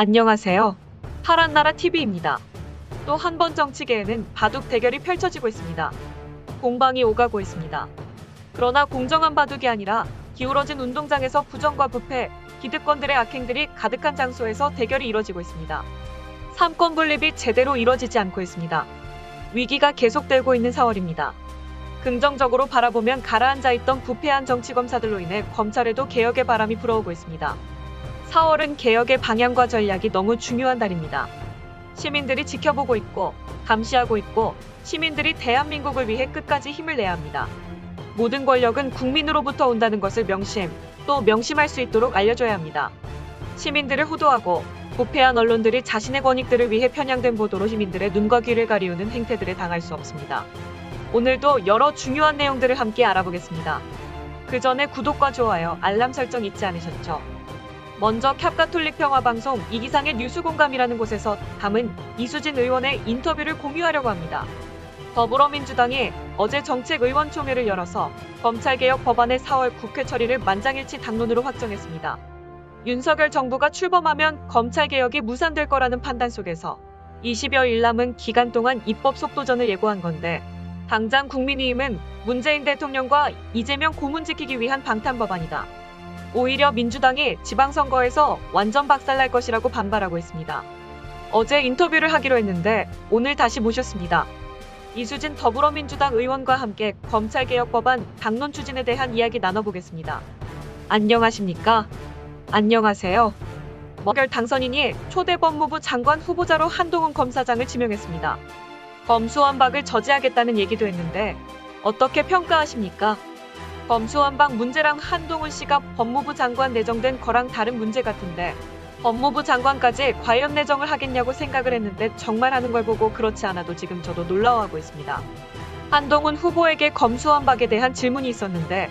안녕하세요. 파란나라 TV입니다. 또 한 번 정치계에는 바둑 대결이 펼쳐지고 있습니다. 공방이 오가고 있습니다. 그러나 공정한 바둑이 아니라 기울어진 운동장에서 부정과 부패, 기득권들의 악행들이 가득한 장소에서 대결이 이뤄지고 있습니다. 삼권 분립이 제대로 이뤄지지 않고 있습니다. 위기가 계속되고 있는 4월입니다. 긍정적으로 바라보면 가라앉아 있던 부패한 정치검사들로 인해 검찰에도 개혁의 바람이 불어오고 있습니다. 4월은 개혁의 방향과 전략이 너무 중요한 달입니다. 시민들이 지켜보고 있고 감시하고 있고 시민들이 대한민국을 위해 끝까지 힘을 내야 합니다. 모든 권력은 국민으로부터 온다는 것을 또 명심할 수 있도록 알려줘야 합니다. 시민들을 호도하고 부패한 언론들이 자신의 권익들을 위해 편향된 보도로 시민들의 눈과 귀를 가리우는 행태들에 당할 수 없습니다. 오늘도 여러 중요한 내용들을 함께 알아보겠습니다. 그 전에 구독과 좋아요, 알람 설정 잊지 않으셨죠? 먼저 캡가톨릭 평화방송 이기상의 뉴스공감이라는 곳에서 담은 이수진 의원의 인터뷰를 공유하려고 합니다. 더불어민주당이 어제 정책의원총회를 열어서 검찰개혁 법안의 4월 국회 처리를 만장일치 당론으로 확정했습니다. 윤석열 정부가 출범하면 검찰개혁이 무산될 거라는 판단 속에서 20여일 남은 기간 동안 입법 속도전을 예고한 건데 당장 국민의힘은 문재인 대통령과 이재명 고문 지키기 위한 방탄법안이다. 오히려 민주당이 지방선거에서 완전 박살날 것이라고 반발하고 있습니다. 어제 인터뷰를 하기로 했는데 오늘 다시 모셨습니다. 이수진 더불어민주당 의원과 함께 검찰개혁법안 당론 추진에 대한 이야기 나눠보겠습니다. 안녕하십니까? 안녕하세요. 목요일 당선인이 초대 법무부 장관 후보자로 한동훈 검사장을 지명했습니다. 검수완박을 저지하겠다는 얘기도 했는데 어떻게 평가하십니까? 검수완박 문제랑 한동훈 씨가 법무부 장관 내정된 거랑 다른 문제 같은데 법무부 장관까지 과연 내정을 하겠냐고 생각을 했는데 정말 하는 걸 보고 그렇지 않아도 지금 저도 놀라워하고 있습니다. 한동훈 후보에게 검수완박에 대한 질문이 있었는데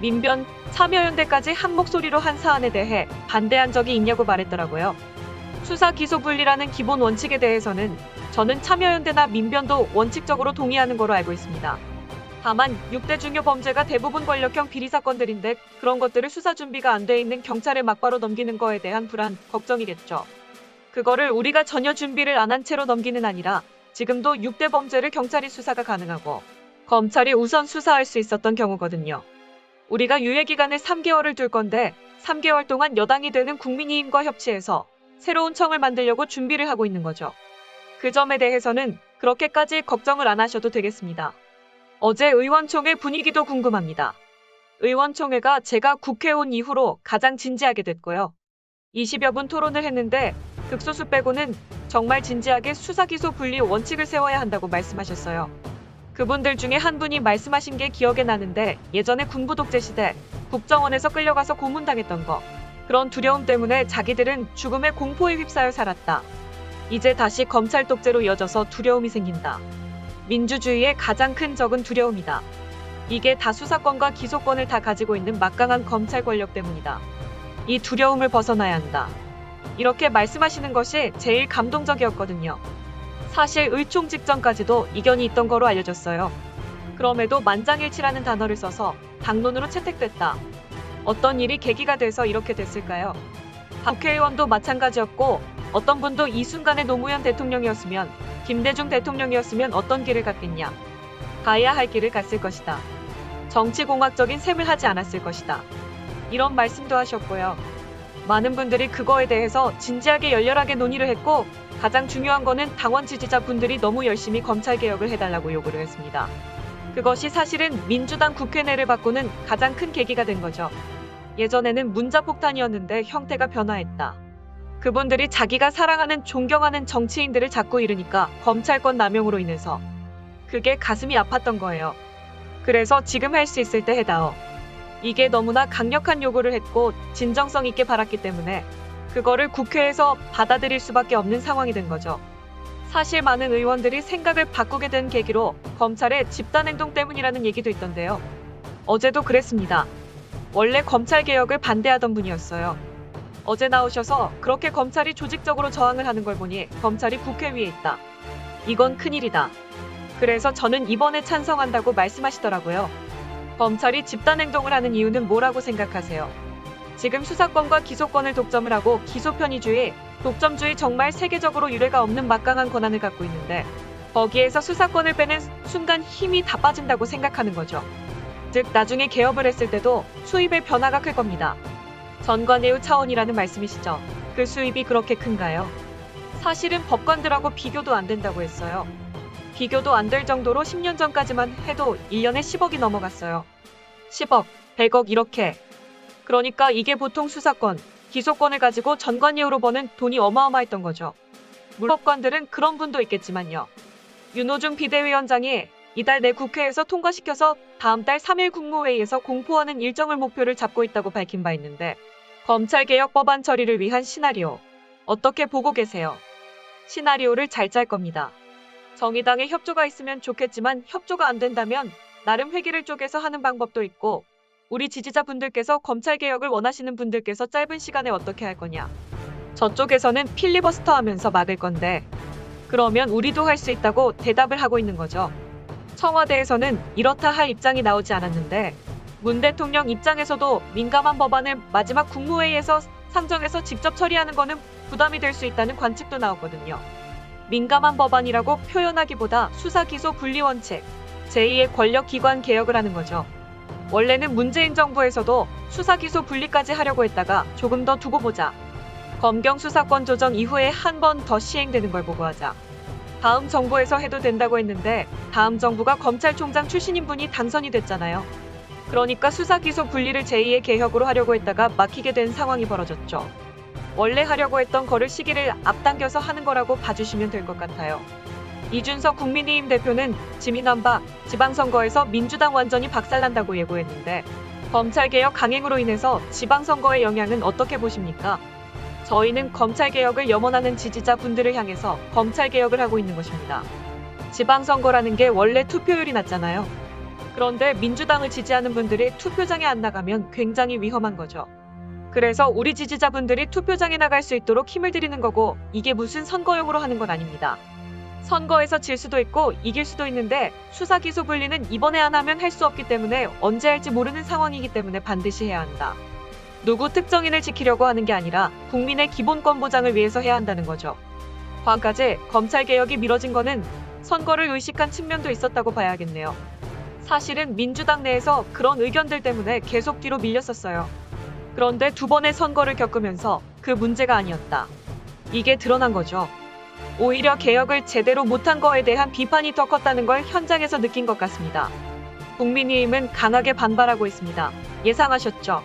민변, 참여연대까지 한 목소리로 한 사안에 대해 반대한 적이 있냐고 말했더라고요. 수사 기소 분리라는 기본 원칙에 대해서는 저는 참여연대나 민변도 원칙적으로 동의하는 거로 알고 있습니다. 다만 6대 중요 범죄가 대부분 권력형 비리 사건들인데 그런 것들을 수사 준비가 안 돼 있는 경찰에 막바로 넘기는 거에 대한 불안, 걱정이겠죠. 그거를 우리가 전혀 준비를 안 한 채로 넘기는 아니라 지금도 6대 범죄를 경찰이 수사가 가능하고 검찰이 우선 수사할 수 있었던 경우거든요. 우리가 유예기간을 3개월을 둘 건데 3개월 동안 여당이 되는 국민의힘과 협치해서 새로운 청을 만들려고 준비를 하고 있는 거죠. 그 점에 대해서는 그렇게까지 걱정을 안 하셔도 되겠습니다. 어제 의원총회 분위기도 궁금합니다. 의원총회가 제가 국회의원 이후로 가장 진지하게 됐고요. 20여 분 토론을 했는데 극소수 빼고는 정말 진지하게 수사기소 분리 원칙을 세워야 한다고 말씀하셨어요. 그분들 중에 한 분이 말씀하신 게 기억에 나는데 예전에 군부 독재 시대 국정원에서 끌려가서 고문당했던 거. 그런 두려움 때문에 자기들은 죽음의 공포에 휩싸여 살았다. 이제 다시 검찰 독재로 이어져서 두려움이 생긴다. 민주주의의 가장 큰 적은 두려움이다. 이게 다 수사권과 기소권을 다 가지고 있는 막강한 검찰 권력 때문이다. 이 두려움을 벗어나야 한다. 이렇게 말씀하시는 것이 제일 감동적이었거든요. 사실 의총 직전까지도 이견이 있던 거로 알려졌어요. 그럼에도 만장일치라는 단어를 써서 당론으로 채택됐다. 어떤 일이 계기가 돼서 이렇게 됐을까요? 국회의원도 마찬가지였고 어떤 분도 이 순간에 노무현 대통령이었으면 김대중 대통령이었으면 어떤 길을 갔겠냐. 가야 할 길을 갔을 것이다. 정치공학적인 셈을 하지 않았을 것이다. 이런 말씀도 하셨고요. 많은 분들이 그거에 대해서 진지하게 열렬하게 논의를 했고 가장 중요한 거는 당원 지지자분들이 너무 열심히 검찰개혁을 해달라고 요구를 했습니다. 그것이 사실은 민주당 국회 내를 바꾸는 가장 큰 계기가 된 거죠. 예전에는 문자폭탄이었는데 형태가 변화했다. 그분들이 자기가 사랑하는 존경하는 정치인들을 자꾸 잃으니까 검찰권 남용으로 인해서 그게 가슴이 아팠던 거예요. 그래서 지금 할 수 있을 때 해다오. 이게 너무나 강력한 요구를 했고 진정성 있게 바랐기 때문에 그거를 국회에서 받아들일 수밖에 없는 상황이 된 거죠. 사실 많은 의원들이 생각을 바꾸게 된 계기로 검찰의 집단행동 때문이라는 얘기도 있던데요. 어제도 그랬습니다. 원래 검찰개혁을 반대하던 분이었어요. 어제 나오셔서 그렇게 검찰이 조직적으로 저항을 하는 걸 보니 검찰이 국회 위에 있다. 이건 큰일이다. 그래서 저는 이번에 찬성한다고 말씀하시더라고요. 검찰이 집단행동을 하는 이유는 뭐라고 생각하세요? 지금 수사권과 기소권을 독점을 하고 기소 편의주의, 독점주의 정말 세계적으로 유례가 없는 막강한 권한을 갖고 있는데 거기에서 수사권을 빼는 순간 힘이 다 빠진다고 생각하는 거죠. 즉 나중에 개업을 했을 때도 수입의 변화가 클 겁니다. 전관예우 차원이라는 말씀이시죠. 그 수입이 그렇게 큰가요? 사실은 법관들하고 비교도 안 된다고 했어요. 비교도 안 될 정도로 10년 전까지만 해도 1년에 10억이 넘어갔어요. 10억, 100억 이렇게. 그러니까 이게 보통 수사권, 기소권을 가지고 전관예우로 버는 돈이 어마어마했던 거죠. 물론 법관들은 그런 분도 있겠지만요. 윤호중 비대위원장이 이달 내 국회에서 통과시켜서 다음 달 3일 국무회의에서 공포하는 일정을 목표를 잡고 있다고 밝힌 바 있는데 검찰개혁 법안 처리를 위한 시나리오 어떻게 보고 계세요? 시나리오를 잘 짤 겁니다. 정의당의 협조가 있으면 좋겠지만 협조가 안 된다면 나름 회기를 쪼개서 하는 방법도 있고 우리 지지자분들께서 검찰개혁을 원하시는 분들께서 짧은 시간에 어떻게 할 거냐. 저쪽에서는 필리버스터 하면서 막을 건데 그러면 우리도 할 수 있다고 대답을 하고 있는 거죠. 청와대에서는 이렇다 할 입장이 나오지 않았는데 문 대통령 입장에서도 민감한 법안을 마지막 국무회의에서 상정해서 직접 처리하는 거는 부담이 될 수 있다는 관측도 나오거든요. 민감한 법안이라고 표현하기보다 수사 기소 분리 원칙, 제2의 권력기관 개혁을 하는 거죠. 원래는 문재인 정부에서도 수사 기소 분리까지 하려고 했다가 조금 더 두고 보자. 검경 수사권 조정 이후에 한 번 더 시행되는 걸 보고 하자. 다음 정부에서 해도 된다고 했는데 다음 정부가 검찰총장 출신인 분이 당선이 됐잖아요. 그러니까 수사 기소 분리를 제2의 개혁으로 하려고 했다가 막히게 된 상황이 벌어졌죠. 원래 하려고 했던 거를 시기를 앞당겨서 하는 거라고 봐주시면 될 것 같아요. 이준석 국민의힘 대표는 지민환바 지방선거에서 민주당 완전히 박살난다고 예고했는데 검찰개혁 강행으로 인해서 지방선거의 영향은 어떻게 보십니까? 저희는 검찰개혁을 염원하는 지지자분들을 향해서 검찰개혁을 하고 있는 것입니다. 지방선거라는 게 원래 투표율이 낮잖아요. 그런데 민주당을 지지하는 분들이 투표장에 안 나가면 굉장히 위험한 거죠. 그래서 우리 지지자분들이 투표장에 나갈 수 있도록 힘을 드리는 거고 이게 무슨 선거용으로 하는 건 아닙니다. 선거에서 질 수도 있고 이길 수도 있는데 수사 기소 분리는 이번에 안 하면 할 수 없기 때문에 언제 할지 모르는 상황이기 때문에 반드시 해야 한다. 누구 특정인을 지키려고 하는 게 아니라 국민의 기본권 보장을 위해서 해야 한다는 거죠. 과거까지 검찰개혁이 미뤄진 거는 선거를 의식한 측면도 있었다고 봐야겠네요. 사실은 민주당 내에서 그런 의견들 때문에 계속 뒤로 밀렸었어요. 그런데 두 번의 선거를 겪으면서 그 문제가 아니었다. 이게 드러난 거죠. 오히려 개혁을 제대로 못한 거에 대한 비판이 더 컸다는 걸 현장에서 느낀 것 같습니다. 국민의힘은 강하게 반발하고 있습니다. 예상하셨죠?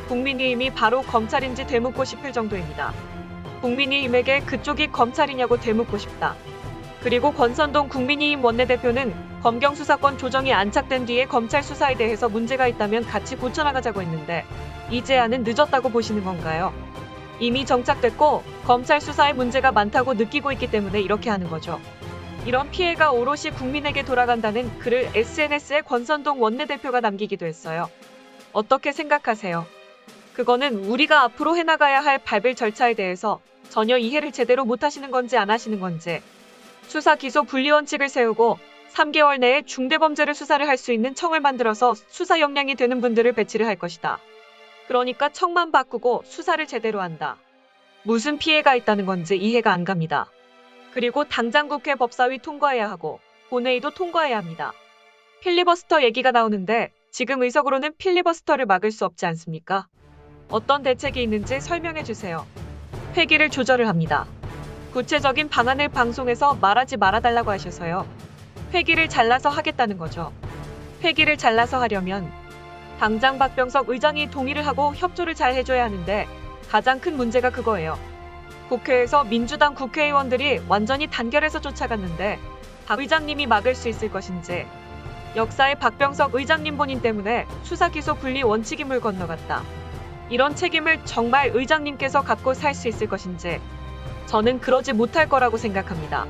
국민의힘이 바로 검찰인지 되묻고 싶을 정도입니다. 국민의힘에게 그쪽이 검찰이냐고 되묻고 싶다. 그리고 권선동 국민의힘 원내대표는 검경 수사권 조정이 안착된 뒤에 검찰 수사에 대해서 문제가 있다면 같이 고쳐나가자고 했는데 이제야는 늦었다고 보시는 건가요? 이미 정착됐고 검찰 수사에 문제가 많다고 느끼고 있기 때문에 이렇게 하는 거죠. 이런 피해가 오롯이 국민에게 돌아간다는 글을 SNS에 권선동 원내대표가 남기기도 했어요. 어떻게 생각하세요? 그거는 우리가 앞으로 해나가야 할 밟을 절차에 대해서 전혀 이해를 제대로 못하시는 건지 안 하시는 건지. 수사 기소 분리 원칙을 세우고 3개월 내에 중대범죄를 수사를 할 수 있는 청을 만들어서 수사 역량이 되는 분들을 배치를 할 것이다. 그러니까 청만 바꾸고 수사를 제대로 한다. 무슨 피해가 있다는 건지 이해가 안 갑니다. 그리고 당장 국회 법사위 통과해야 하고 본회의도 통과해야 합니다. 필리버스터 얘기가 나오는데 지금 의석으로는 필리버스터를 막을 수 없지 않습니까? 어떤 대책이 있는지 설명해 주세요. 회기를 조절을 합니다. 구체적인 방안을 방송에서 말하지 말아달라고 하셔서요. 회기를 잘라서 하겠다는 거죠. 회기를 잘라서 하려면 당장 박병석 의장이 동의를 하고 협조를 잘 해줘야 하는데 가장 큰 문제가 그거예요. 국회에서 민주당 국회의원들이 완전히 단결해서 쫓아갔는데 박 의장님이 막을 수 있을 것인지, 역사의 박병석 의장님 본인 때문에 수사 기소 분리 원칙이 물 건너갔다. 이런 책임을 정말 의장님께서 갖고 살 수 있을 것인지 저는 그러지 못할 거라고 생각합니다.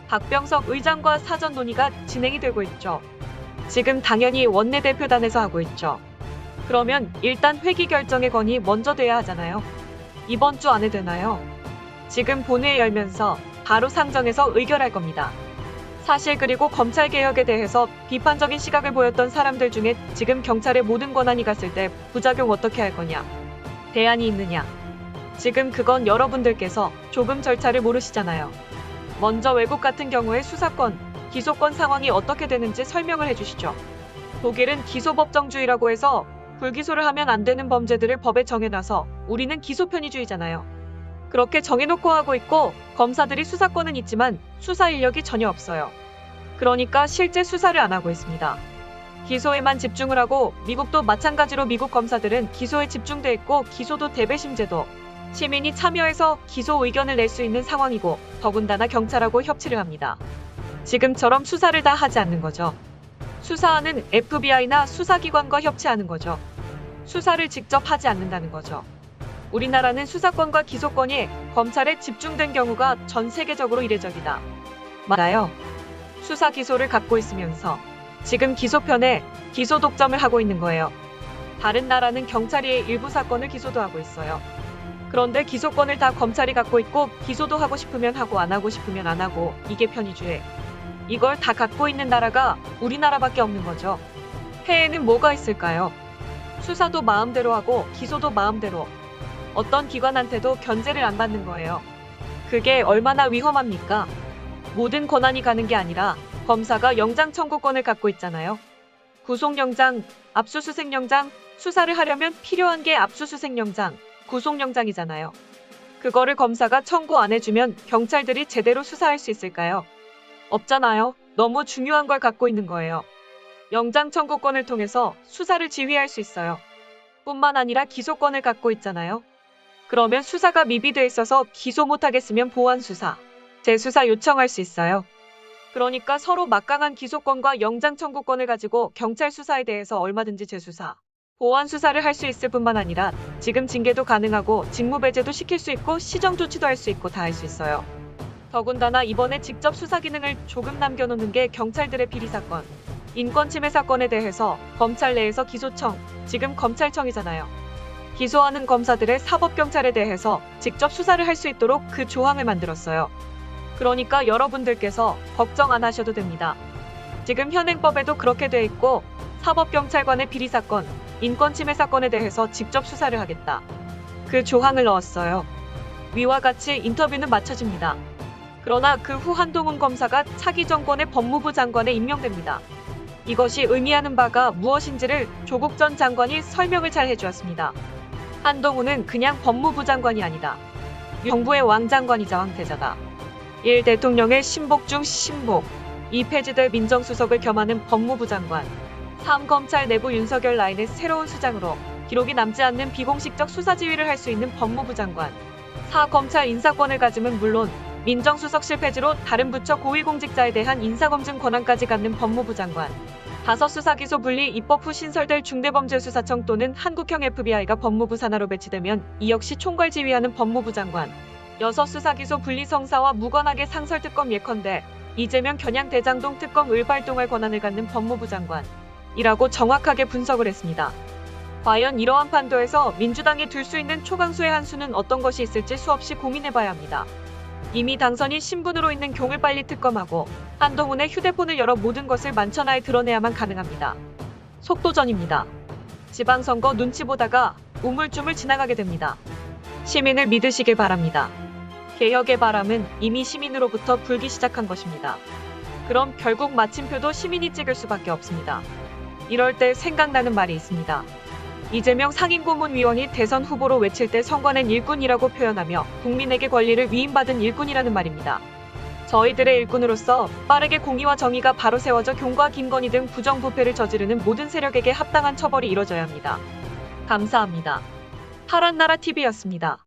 박병석 의장과 사전 논의가 진행이 되고 있죠. 지금 당연히 원내대표단에서 하고 있죠. 그러면 일단 회기 결정의 건이 먼저 돼야 하잖아요. 이번 주 안에 되나요? 지금 본회의 열면서 바로 상정해서 의결할 겁니다. 사실 그리고 검찰개혁에 대해서 비판적인 시각을 보였던 사람들 중에 지금 경찰의 모든 권한이 갔을 때 부작용 어떻게 할 거냐. 대안이 있느냐? 지금 그건 여러분들께서 조금 절차를 모르시잖아요. 먼저 외국 같은 경우에 수사권, 기소권 상황이 어떻게 되는지 설명을 해주시죠. 독일은 기소법정주의라고 해서 불기소를 하면 안 되는 범죄들을 법에 정해놔서 우리는 기소편의주의잖아요. 그렇게 정해놓고 하고 있고 검사들이 수사권은 있지만 수사 인력이 전혀 없어요. 그러니까 실제 수사를 안 하고 있습니다. 기소에만 집중을 하고 미국도 마찬가지로 미국 검사들은 기소에 집중돼 있고 기소도 대배심제도 시민이 참여해서 기소 의견을 낼 수 있는 상황이고 더군다나 경찰하고 협치를 합니다. 지금처럼 수사를 다 하지 않는 거죠. 수사하는 FBI나 수사기관과 협치하는 거죠. 수사를 직접 하지 않는다는 거죠. 우리나라는 수사권과 기소권이 검찰에 집중된 경우가 전 세계적으로 이례적이다. 맞아요. 수사 기소를 갖고 있으면서 지금 기소편에 기소 독점을 하고 있는 거예요. 다른 나라는 경찰이 일부 사건을 기소도 하고 있어요. 그런데 기소권을 다 검찰이 갖고 있고 기소도 하고 싶으면 하고 안 하고 싶으면 안 하고 이게 편의주의. 이걸 다 갖고 있는 나라가 우리나라밖에 없는 거죠. 해외는 뭐가 있을까요? 수사도 마음대로 하고 기소도 마음대로. 어떤 기관한테도 견제를 안 받는 거예요. 그게 얼마나 위험합니까? 모든 권한이 가는 게 아니라 검사가 영장 청구권을 갖고 있잖아요. 구속영장, 압수수색영장, 수사를 하려면 필요한 게 압수수색영장, 구속영장이잖아요. 그거를 검사가 청구 안 해주면 경찰들이 제대로 수사할 수 있을까요? 없잖아요. 너무 중요한 걸 갖고 있는 거예요. 영장 청구권을 통해서 수사를 지휘할 수 있어요. 뿐만 아니라 기소권을 갖고 있잖아요. 그러면 수사가 미비돼 있어서 기소 못하겠으면 보완수사, 재수사 요청할 수 있어요. 그러니까 서로 막강한 기소권과 영장 청구권을 가지고 경찰 수사에 대해서 얼마든지 재수사, 보완수사를 할 수 있을 뿐만 아니라 지금 징계도 가능하고 직무배제도 시킬 수 있고 시정조치도 할 수 있고 다 할 수 있어요. 더군다나 이번에 직접 수사 기능을 조금 남겨놓는 게 경찰들의 비리사건, 인권침해 사건에 대해서 검찰 내에서 기소청, 지금 검찰청이잖아요. 기소하는 검사들의 사법경찰에 대해서 직접 수사를 할 수 있도록 그 조항을 만들었어요. 그러니까 여러분들께서 걱정 안 하셔도 됩니다. 지금 현행법에도 그렇게 돼 있고 사법경찰관의 비리사건, 인권침해 사건에 대해서 직접 수사를 하겠다. 그 조항을 넣었어요. 위와 같이 인터뷰는 마쳐집니다. 그러나 그 후 한동훈 검사가 차기 정권의 법무부 장관에 임명됩니다. 이것이 의미하는 바가 무엇인지를 조국 전 장관이 설명을 잘 해주었습니다. 한동훈은 그냥 법무부 장관이 아니다. 정부의 왕장관이자 왕태자다. 1. 대통령의 신복 중 신복. 2. 폐지될 민정수석을 겸하는 법무부 장관. 3. 검찰 내부 윤석열 라인의 새로운 수장으로 기록이 남지 않는 비공식적 수사 지휘를 할 수 있는 법무부 장관. 4. 검찰 인사권을 가짐은 물론 민정수석실 폐지로 다른 부처 고위공직자에 대한 인사검증 권한까지 갖는 법무부 장관. 5. 수사기소 분리 입법 후 신설될 중대범죄수사청 또는 한국형 FBI가 법무부 산하로 배치되면 이 역시 총괄 지휘하는 법무부 장관. 6. 수사기소 분리 성사와 무관하게 상설특검 예컨대 이재명 겨냥 대장동 특검을 발동할 권한을 갖는 법무부 장관. 이라고 정확하게 분석을 했습니다. 과연 이러한 판도에서 민주당이 들 수 있는 초강수의 한 수는 어떤 것이 있을지 수없이 고민해봐야 합니다. 이미 당선인 신분으로 있는 경을 빨리 특검하고 한동훈의 휴대폰을 열어 모든 것을 만천하에 드러내야만 가능합니다. 속도전입니다. 지방선거 눈치 보다가 우물쭈물 지나가게 됩니다. 시민을 믿으시길 바랍니다. 개혁의 바람은 이미 시민으로부터 불기 시작한 것입니다. 그럼 결국 마침표도 시민이 찍을 수밖에 없습니다. 이럴 때 생각나는 말이 있습니다. 이재명 상임고문위원이 대선 후보로 외칠 때 선거는 일꾼이라고 표현하며 국민에게 권리를 위임받은 일꾼이라는 말입니다. 저희들의 일꾼으로서 빠르게 공의와 정의가 바로 세워져 경과 김건희 등 부정부패를 저지르는 모든 세력에게 합당한 처벌이 이뤄져야 합니다. 감사합니다. 파란나라 TV였습니다.